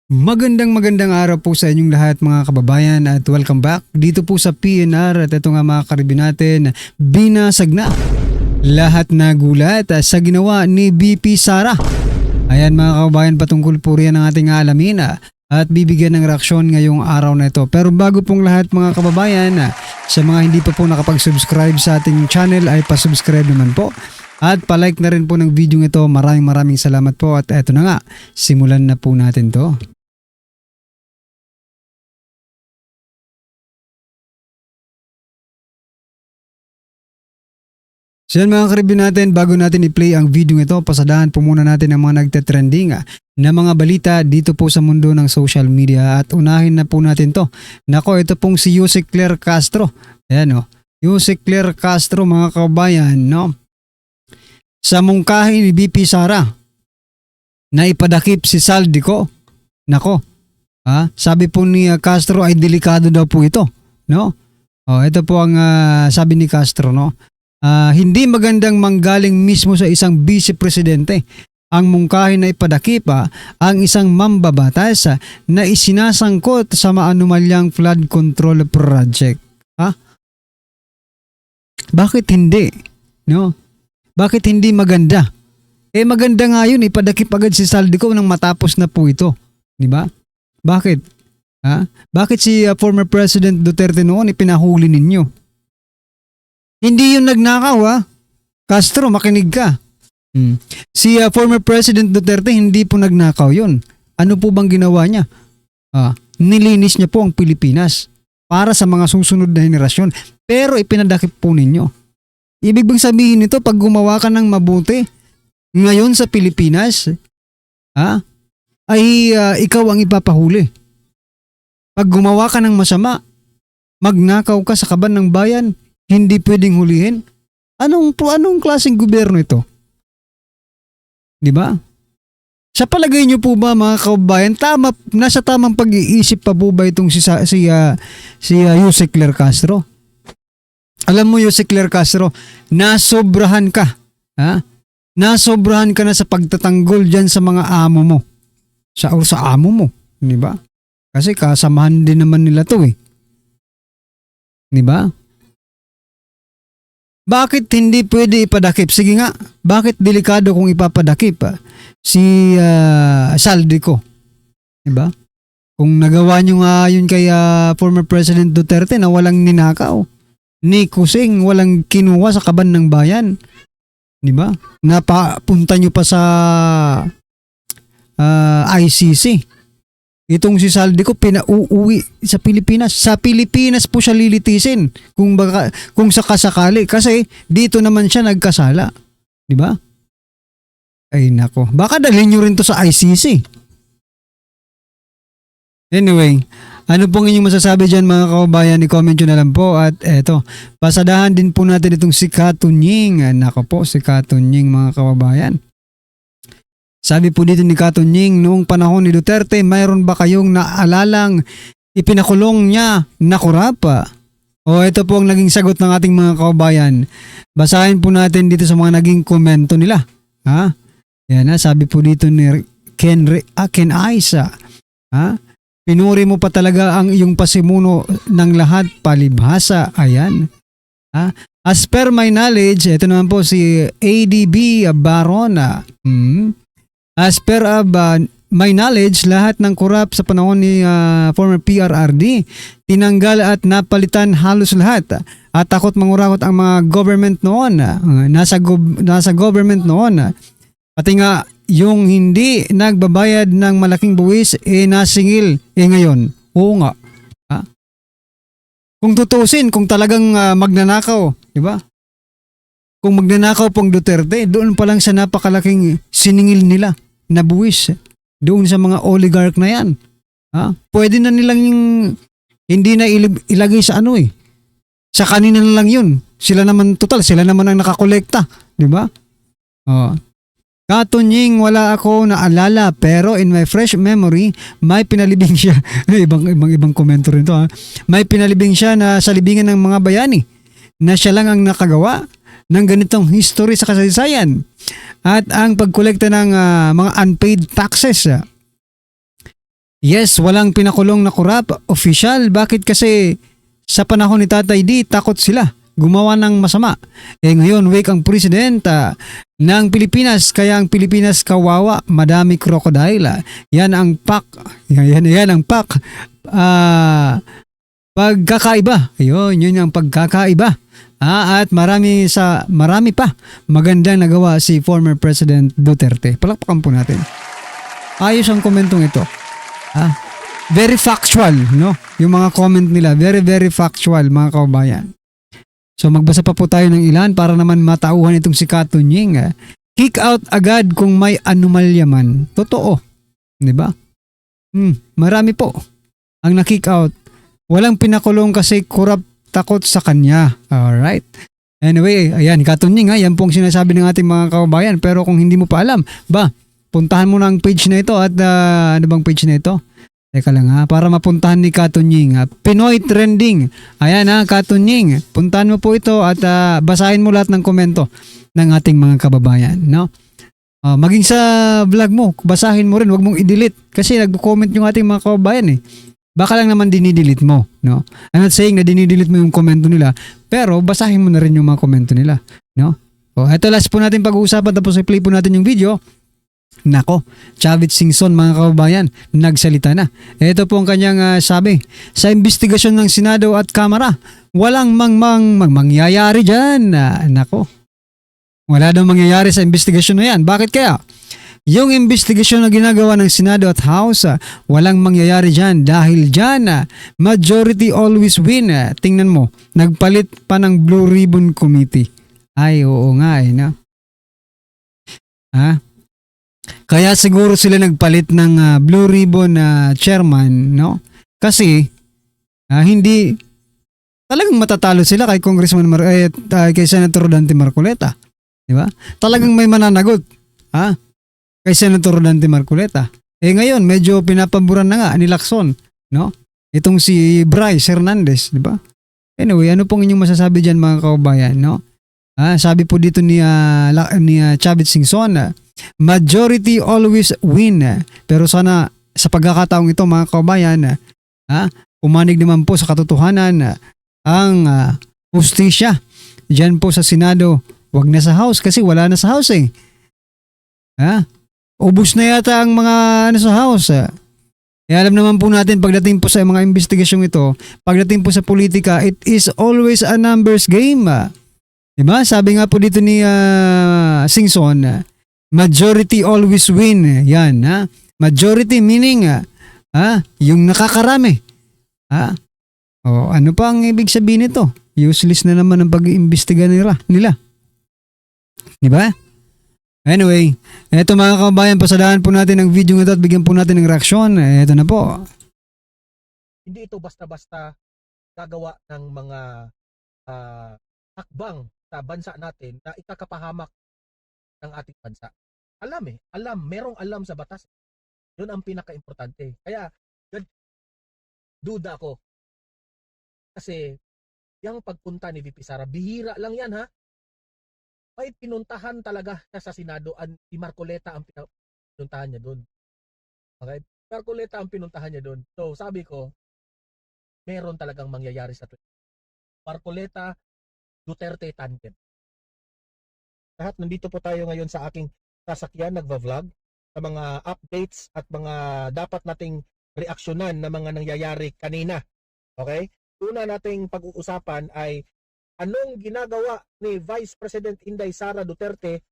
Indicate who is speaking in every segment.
Speaker 1: Magandang araw po sa inyong lahat mga kababayan at welcome back dito po sa PNR at ito nga mga karibin natin, binasag na lahat na gulat sa ginawa ni BP Sara. Ayan mga kababayan, patungkol po riyan ang ating alamin at bibigyan ng reaksyon ngayong araw na ito. Pero bago pong lahat mga kababayan, sa mga hindi pa po nakapag-subscribe sa ating channel ay pasubscribe naman po. At palike na rin po ng video ito. Maraming salamat po at eto na nga, simulan na po natin to. So yan mga karibin natin, bago natin i-play ang video ito, pasadahan po muna natin ang mga nagte-trending na mga balita dito po sa mundo ng social media at unahin na po natin to. Nako, ito pong si Yusek Claire Castro. Ayan o, Yusek Claire Castro mga kabayan, no? Sa mungkahi ni BP Sara na ipadakip si Saldico. Nako, sabi po ni Castro ay delikado daw po ito, no? Ito po ang sabi ni Castro, no? Hindi magandang manggaling mismo sa isang vice-presidente ang mungkahi na ipadakip ang isang mambabatas na isinasangkot sa maanumalyang flood control project. Bakit hindi? No? Bakit hindi maganda? Maganda nga yun, ipadakip agad si Saldico nang matapos na po ito. Di ba? Bakit? Bakit si former President Duterte noon ipinahuli ninyo? Hindi yun nagnakaw Castro, makinig ka. Si former President Duterte hindi po nagnakaw yun. Ano po bang ginawa niya? Nilinis niya po ang Pilipinas para sa mga susunod na henerasyon. Pero ipinadakip po ninyo. Ibig bang sabihin nito, pag gumawa ka ng mabuti ngayon sa Pilipinas, ay ikaw ang ipapahuli. Pag gumawa ka ng masama, magnakaw ka sa kaban ng bayan, hindi pwedeng hulihin? Anong klaseng gobyerno ito? Di ba? Sa palagay niyo po ba mga kababayan, nasa tamang pag-iisip pa po ba itong si Yusek Claire Castro? Alam mo Yusek Claire Castro, nasobrahan ka. Nasobrahan ka na sa pagtatanggol dyan sa mga amo mo. Sa amo mo. Di ba? Kasi kasamahan din naman nila to Di ba? Bakit hindi pwede ipadakip? Sige nga, bakit delikado kung ipapadakip si Saldico? Diba? Kung nagawa nyo nga yun kay former President Duterte na walang ninakaw, ni kusing, walang kinuha sa kaban ng bayan. Diba? Napapunta nyo pa sa ICC. Itong si Saldico pinauuwi sa Pilipinas. Sa Pilipinas po siya lilitisin kung sakasakali kasi dito naman siya nagkasala. 'Di ba? Ay nako, baka dalhin niyo rin to sa ICC. Anyway, ano pong inyong masasabi diyan mga kababayan? I-comment nyo na lang po at eto, pasadahan din po natin itong si Katunying. Nako po, si Katunying mga kababayan. Sabi po dito ni Katunying, noong panahon ni Duterte, mayroon ba kayong naalalang ipinakulong niya na kurapa? Ito po ang naging sagot ng ating mga kababayan. Basahin po natin dito sa mga naging komento nila. Yan sabi po dito ni Ken Aisa. Pinuri mo pa talaga ang iyong pasimuno ng lahat palibhasa. Ayan. As per my knowledge, ito naman po si ADB Barona. As per my knowledge, lahat ng korap sa panahon ni former PRRD, tinanggal at napalitan halos lahat. At takot mangurakot ang mga government noon. Nasa government noon. Pati nga yung hindi nagbabayad ng malaking buwis, nasingil. Ngayon, oo nga. Kung tutusin, kung talagang magnanakaw, di ba? Kung magnanakaw pong Duterte, doon pa lang sa napakalaking siningil nila na buwis doon sa mga oligarch na yan. Pwede na nilang hindi na ilagay sa sa kanina na lang yun. Sila naman ang nakakolekta, di ba? Katunying, wala ako naalala pero in my fresh memory may pinalibing siya. ibang komento rin to May pinalibing siya na sa libingan ng mga bayani na siya lang ang nakagawa ng ganitong history sa kasaysayan at ang pagkolekta ng mga unpaid taxes Yes, walang pinakulong na korap, official. Bakit kasi sa panahon ni Tatay D, takot sila gumawa ng masama. Ngayon, wake ang president ng Pilipinas, kaya ang Pilipinas kawawa, madami crocodile. Yan ang pak. Yan ang pak. Pagkakaiba. Ayun, yun ang pagkakaiba. At marami pa magandang nagawa si former President Duterte. Palakpakan po natin. Ayos ang komentong ito. Very factual, no? Yung mga comment nila, very very factual, mga kababayan. So magbasa pa po tayo ng ilan para naman matauhan itong si Katunying. Kick out agad kung may anomalya man. Totoo, 'di ba? Marami po ang na-kick out. Walang pinakulong kasi kurap takot sa kanya. Alright. Anyway, ayan, Katunying, yan pong sinasabi ng ating mga kababayan. Pero kung hindi mo pa alam, puntahan mo na ang page na ito at ano bang page na ito? Teka lang para mapuntahan ni Katunying. Pinoy Trending. Ayan Katunying. Puntahan mo po ito at basahin mo lahat ng komento ng ating mga kababayan. No? Maging sa vlog mo, basahin mo rin. Huwag mong i-delete. Kasi nag-comment yung ating mga kababayan eh. Baka lang naman dinidelete mo. No? I'm not saying na dinidelete mo yung komento nila. Pero basahin mo na rin yung mga komento nila. No? Ito last po natin pag-uusapan tapos i-play po natin yung video. Nako, Chavit Singson mga kababayan, nagsalita na. Ito po ang kanyang sabi. Sa investigasyon ng Senado at Kamara, walang mangyayari dyan. Nako, wala daw mangyayari sa investigasyon na yan. Bakit kaya? Yung investigasyon na ginagawa ng Senado at House, walang mangyayari dyan dahil dyan, majority always win. Tingnan mo, nagpalit pa ng Blue Ribbon Committee. Ay, oo nga no? Kaya siguro sila nagpalit ng Blue Ribbon chairman, no? Kasi hindi talagang matatalo sila kay kay Senator Dante Marcoleta, di ba? Talagang may mananagot, kay Senator Dante Marcoleta. Ngayon medyo pinapaboran na nga ni Lacson, no? Itong si Bryce Hernandez, di ba? Anyway, ano pong inyong masasabi diyan mga kababayan, no? Sabi po dito ni Chavit Singson, majority always win. Pero sana sa pagkakataong ito mga kababayan, umanig naman po sa katotohanan ang hustisya diyan po sa Senado. Wag na sa House kasi wala na sa House eh. Ubus na yata ang mga sa House. Alam naman po natin pagdating po sa mga investigasyong ito, pagdating po sa politika, it is always a numbers game. Diba? Sabi nga po dito ni Singson, majority always win. Yan, majority meaning yung nakakarami. Ano pa ang ibig sabihin nito? Useless na naman ang pag-iimbestiga nila. Diba? Anyway, eto mga kababayan, pasadahan po natin ang video nito at bigyan po natin ng reaksyon. Eto na po.
Speaker 2: Hindi ito basta-basta gagawa ng mga hakbang sa bansa natin na ikakapahamak ng ating bansa. Merong alam sa batas. Yun ang pinaka-importante. Kaya, duda ako. Kasi, yung pagpunta ni VP Sara, bihira lang yan May pinuntahan talaga siya sa Senado. Si Marcoleta ang pinuntahan niya doon. Okay? Marcoleta ang pinuntahan niya doon. So, sabi ko, meron talagang mangyayari sa Marcoleta Duterte tandem. Lahat nandito po tayo ngayon sa aking sasakyan, nagva-vlog sa mga updates at mga dapat nating reaksyonan na mga nangyayari kanina. Okay? Una nating pag-uusapan ay anong ginagawa ni Vice President Inday Sara Duterte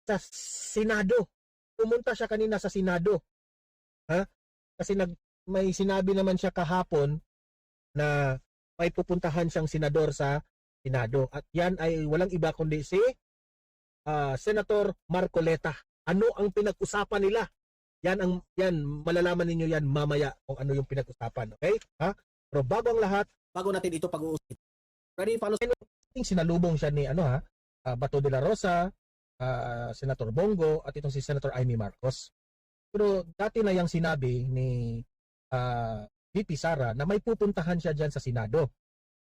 Speaker 2: sa Senado. Pumunta siya kanina sa Senado. Kasi may sinabi naman siya kahapon na may pupuntahan siyang senador sa Senado. At yan ay walang iba kundi si Senator Marcoleta. Ano ang pinag-usapan nila? Yan malalaman ninyo yan mamaya kung ano yung pinag-usapan, okay? Pero bago ang lahat, bago natin ito pag-uusap. Ready follow sinalubong siya ni Bato de la Rosa, Senator Bongo at itong si Senator Amy Marcos. Pero dati na yang sinabi ni VP Sara na may pupuntahan siya diyan sa Senado.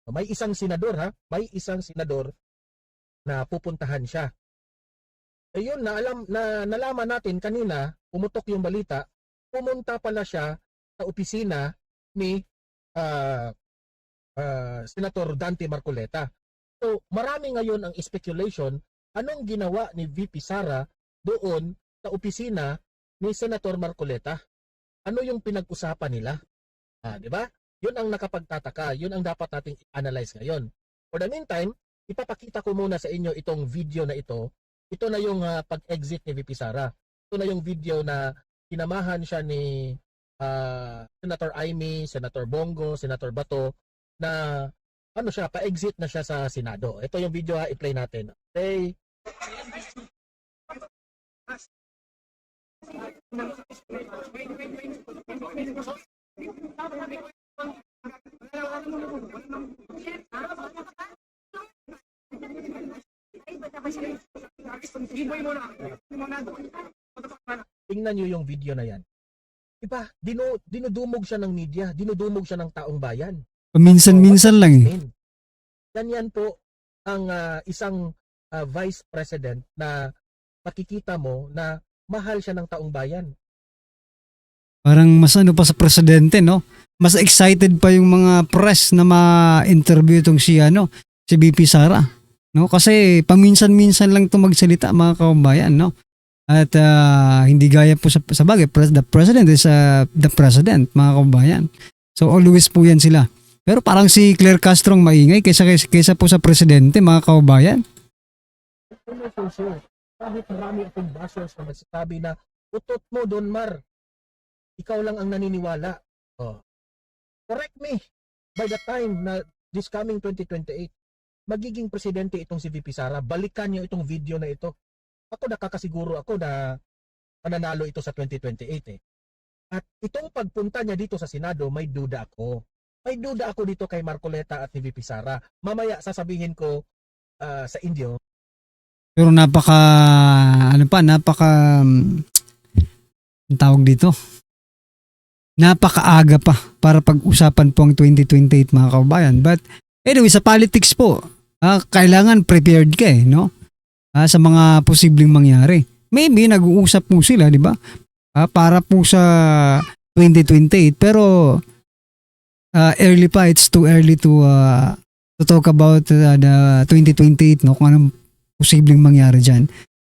Speaker 2: May isang senador may isang senador na pupuntahan siya. Ayun, nalaman natin kanina, pumutok yung balita, pumunta pala siya sa opisina ni ah, Senator Dante Marcoleta. So, marami ngayon ang speculation anong ginawa ni VP Sara doon sa opisina ni Senator Marcoleta. Ano yung pinag-usapan nila? Di ba? Yun ang nakapagtataka. Yun ang dapat nating analyze ngayon. For the meantime, ipapakita ko muna sa inyo itong video na ito. Ito na yung pag-exit ni VP Sara. Ito na yung video na kinamahan siya ni Senator Amy, Senator Bongo, Senator Bato na ano siya, pa-exit na siya sa Senado. Ito yung video i-play natin. Okay. Tingnan nyo yung video na yan. Diba? Dinudumog siya ng media, dinudumog siya ng taong bayan.
Speaker 1: Paminsan-minsan lang eh.
Speaker 2: Ganyan po ang isang vice president na makikita mo na mahal siya ng taong bayan.
Speaker 1: Parang mas ano pa sa presidente, no? Mas excited pa yung mga press na ma-interview itong si VP Sara. No? Kasi paminsan-minsan lang ito magsalita, mga kababayan, no? At hindi gaya po sa bagay, the president is the president, mga kababayan. So always po yan sila. Pero parang si Claire Castro ang maingay kaysa po sa presidente, mga kababayan.
Speaker 2: Kahit marami akong bashers na nagsasabi na utot mo, Don Mar. Ikaw lang ang naniniwala. Correct me. By the time na this coming 2028, magiging presidente itong si VP Sara. Balikan niyo itong video na ito. Ako nakakasiguro ako na mananalo ito sa 2028 eh. At itong pagpunta niya dito sa Senado, may duda ako. May duda ako dito kay Marcoleta at ni VP Sara. Mamaya sasabihin ko sa inyo.
Speaker 1: Pero ang tawag dito? Napakaaga pa para pag-usapan po ang 2028, mga kababayan. But anyway, sa politics po, kailangan prepared ka no? Sa mga posibleng mangyari. Maybe nag-uusap po sila, di ba? Para po sa 2028. Pero early pa, it's too early to talk about the 2028, no? Kung anong posibleng mangyari dyan.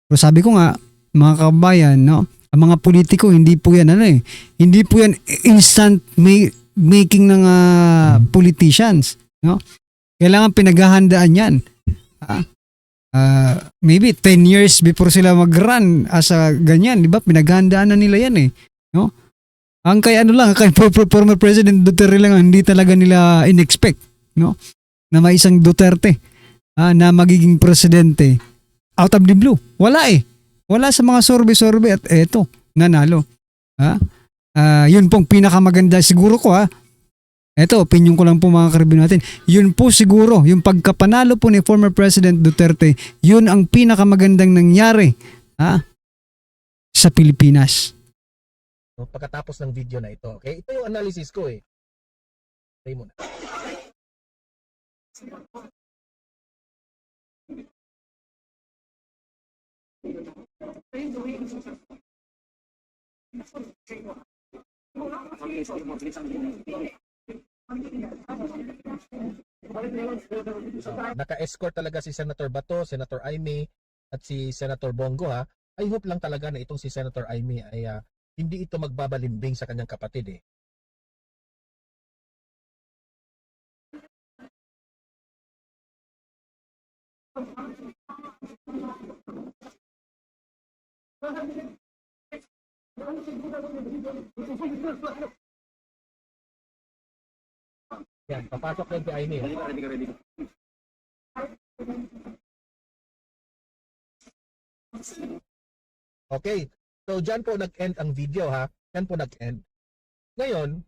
Speaker 1: Pero sabi ko nga, mga kababayan, no? Ang mga politiko, hindi po yan, hindi po yan instant making ng politicians, no? Kailangan pinaghahandaan yan. Maybe 10 years before sila mag-run as a ganyan, di ba? Pinaghahandaan na nila yan no? Ang kay former President Duterte lang hindi talaga nila in-expect, no? Na may isang Duterte na magiging presidente out of the blue. Wala Wala sa mga survey at eto, nanalo. Yun pong pinakamaganda siguro ko Eto, opinion ko lang po mga karibin natin. Yun po siguro, yung pagkapanalo po ni former President Duterte, yun ang pinakamagandang nangyari sa Pilipinas.
Speaker 2: Pagkatapos ng video na ito, okay? Ito yung analysis ko Play mo na. Naka-escort talaga si Senator Bato, Senator Amy at si Senator Bongo I hope lang talaga na itong si Senator Amy ay hindi ito magbabalimbing sa kanyang kapatid Yan, papasok din si Amy. Okay, so dyan po nag-end ang video Dyan po nag-end. Ngayon,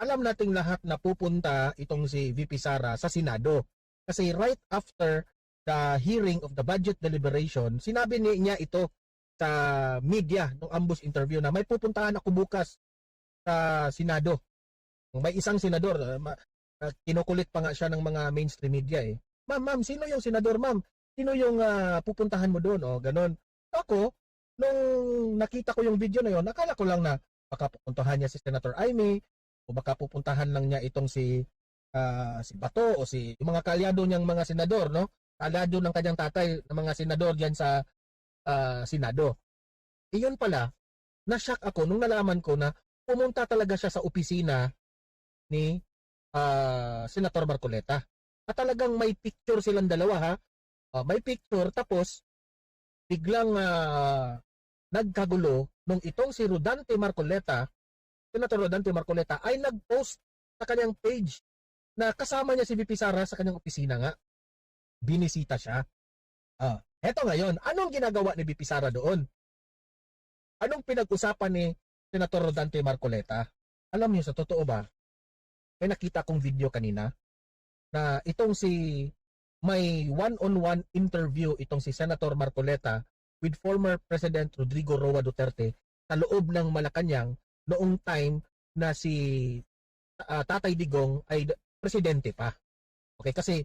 Speaker 2: alam nating lahat na pupunta itong si VP Sara sa Senado. Kasi right after the hearing of the budget deliberation, sinabi niya ito sa media nung ambush interview na may pupuntahan ako bukas sa Senado. May isang senador, kinukulit pa nga siya ng mga mainstream media Ma'am, sino yung senador, ma'am? Sino yung pupuntahan mo doon? Ganon. Ako, nung nakita ko yung video na yon, nakala ko lang na baka pupuntahan niya si Senator Amy o baka pupuntahan lang niya itong si Bato o yung mga kaalyado niyang mga senador, no? Kaalyado ng kanyang tatay ng mga senador diyan sa Senado. Iyon pala, na-shock ako nung nalaman ko na pumunta talaga siya sa opisina ni Senator Marcoleta. At talagang may picture silang dalawa, ha. May picture, tapos biglang nagkagulo nung itong si Rodante Marcoleta, Senator Rodante Marcoleta, ay nag-post sa kanyang page na kasama niya si VP Sara sa kanyang opisina nga. Binisita siya. Eto ngayon, anong ginagawa ni VP Sara doon? Anong pinag-usapan ni Senator Rodante Marcoleta? Alam niyo, sa totoo ba, may nakita kong video kanina na itong may one-on-one interview itong si Senator Marcoleta with former President Rodrigo Roa Duterte sa loob ng Malacanang noong time na si Tatay Digong ay presidente pa. Okay, kasi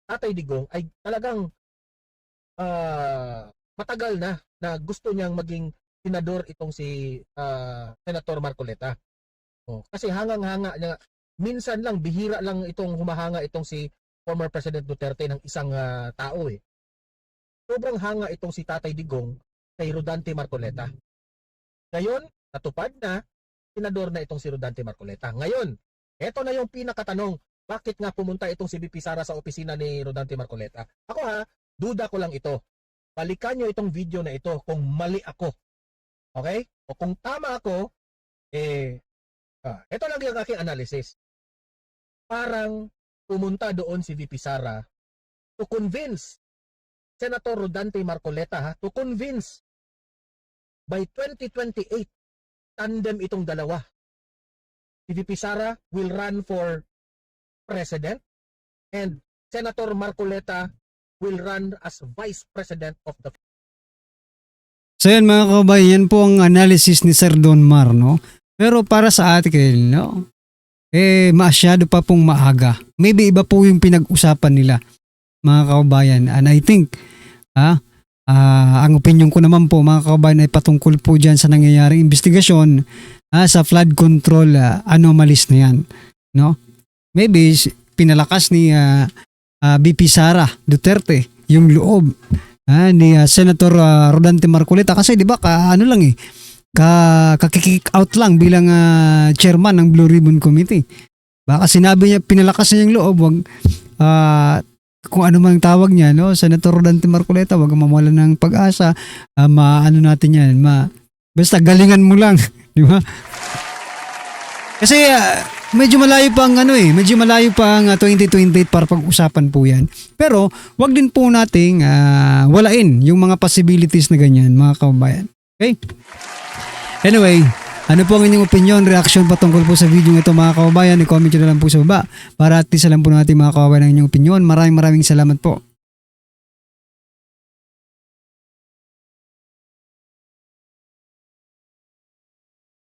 Speaker 2: Tatay Digong ay talagang matagal na gusto niyang maging senador itong si Senator Marcoleta. Kasi hangang-hanga niya, minsan lang, bihira lang itong humahanga itong si former President Duterte ng isang tao eh. Sobrang hanga itong si Tatay Digong kay Rodante Marcoleta. Ngayon, natupad na, senador na itong si Rodante Marcoleta. Ngayon, eto na yung pinakatanong, bakit nga pumunta itong si VP Sara sa opisina ni Rodante Marcoleta? Ako duda ko lang ito. Balikan nyo itong video na ito kung mali ako. Okay? O kung tama ako, ito lang yung aking analysis. Parang pumunta doon si VP Sara to convince Senator Rodante Marcoleta, to convince by 2028, tandem itong dalawa. Si VP Sara will run for president and Senator Marcoleta will run as vice president of the.
Speaker 1: So yan mga kababayan, yan po ang analysis ni Sir Don Mar, no? Pero para sa atin, no? Masyado pa pong maaga. Maybe iba po yung pinag-usapan nila, mga kababayan. And I think, ang opinion ko naman po, mga kababayan, ay patungkol po dyan sa nangyayaring investigasyon sa flood control anomalies na yan, no? Maybe pinalakas ni VP Sara Duterte yung loob ni Senator Rodante Marcoleta kasi di ba kakick out lang bilang chairman ng Blue Ribbon Committee. Baka sinabi niya, pinalakas niya yung loob, wag kung ano mang tawag niya, no, Senator Rodante Marcoleta, wag mawalan ng pag-asa, natin yan, basta galingan mo lang, di ba? Kasi medyo malayo pa ang 2028 para pag-usapan po yan. Pero wag din po nating walain yung mga possibilities na ganyan, mga kababayan. Okay? Anyway, ano po ang inyong opinion, reaction patungkol po sa video ito, mga kababayan? I-comment nyo na lang po sa baba para at least alam po natin, mga kababayan, ang inyong opinion. Maraming salamat po.